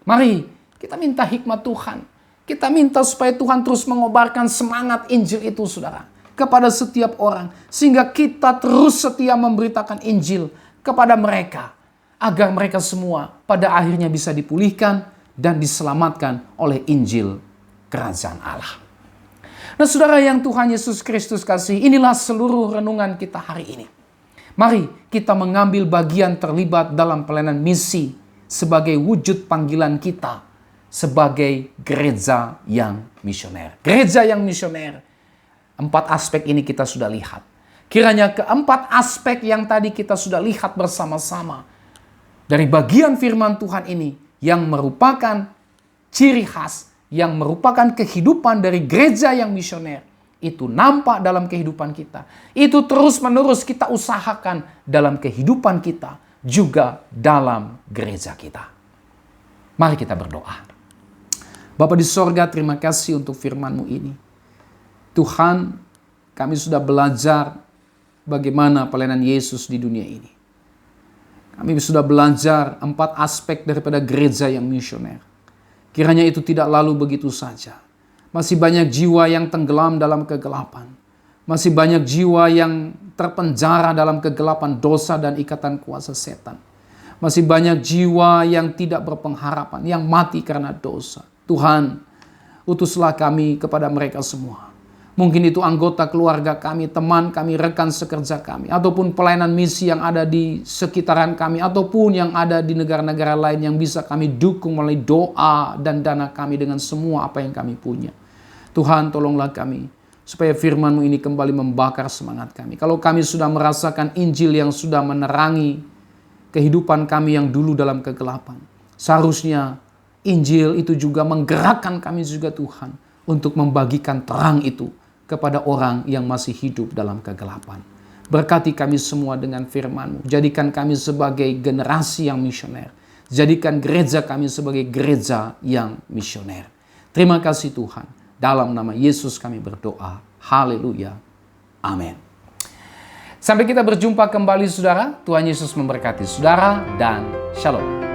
Mari kita minta hikmat Tuhan. Kita minta supaya Tuhan terus mengobarkan semangat Injil itu, saudara. Kepada setiap orang. Sehingga kita terus setia memberitakan Injil kepada mereka. Agar mereka semua pada akhirnya bisa dipulihkan dan diselamatkan oleh Injil Kerajaan Allah. Nah saudara yang Tuhan Yesus Kristus kasih, inilah seluruh renungan kita hari ini. Mari kita mengambil bagian terlibat dalam pelayanan misi sebagai wujud panggilan kita sebagai gereja yang misioner. Gereja yang misioner. 4 aspek ini kita sudah lihat. Kiranya keempat aspek yang tadi kita sudah lihat bersama-sama dari bagian firman Tuhan ini yang merupakan ciri khas, yang merupakan kehidupan dari gereja yang misioner. Itu nampak dalam kehidupan kita. Itu terus-menerus kita usahakan dalam kehidupan kita. Juga dalam gereja kita. Mari kita berdoa. Bapa di sorga, terima kasih untuk firman-Mu ini. Tuhan, kami sudah belajar bagaimana pelayanan Yesus di dunia ini. Kami sudah belajar 4 aspek daripada gereja yang misioner. Kiranya itu tidak lalu begitu saja. Masih banyak jiwa yang tenggelam dalam kegelapan. Masih banyak jiwa yang terpenjara dalam kegelapan dosa dan ikatan kuasa setan. Masih banyak jiwa yang tidak berpengharapan, yang mati karena dosa. Tuhan, utuslah kami kepada mereka semua. Mungkin itu anggota keluarga kami, teman kami, rekan sekerja kami. Ataupun pelayanan misi yang ada di sekitaran kami. Ataupun yang ada di negara-negara lain yang bisa kami dukung melalui doa dan dana kami dengan semua apa yang kami punya. Tuhan, tolonglah kami supaya firman-Mu ini kembali membakar semangat kami. Kalau kami sudah merasakan Injil yang sudah menerangi kehidupan kami yang dulu dalam kegelapan. Seharusnya Injil itu juga menggerakkan kami juga Tuhan untuk membagikan terang itu kepada orang yang masih hidup dalam kegelapan. Berkati kami semua dengan firman-Mu. Jadikan kami sebagai generasi yang misioner. Jadikan gereja kami sebagai gereja yang misioner. Terima kasih Tuhan. Dalam nama Yesus kami berdoa. Haleluya. Amin. Sampai kita berjumpa kembali saudara. Tuhan Yesus memberkati saudara dan shalom.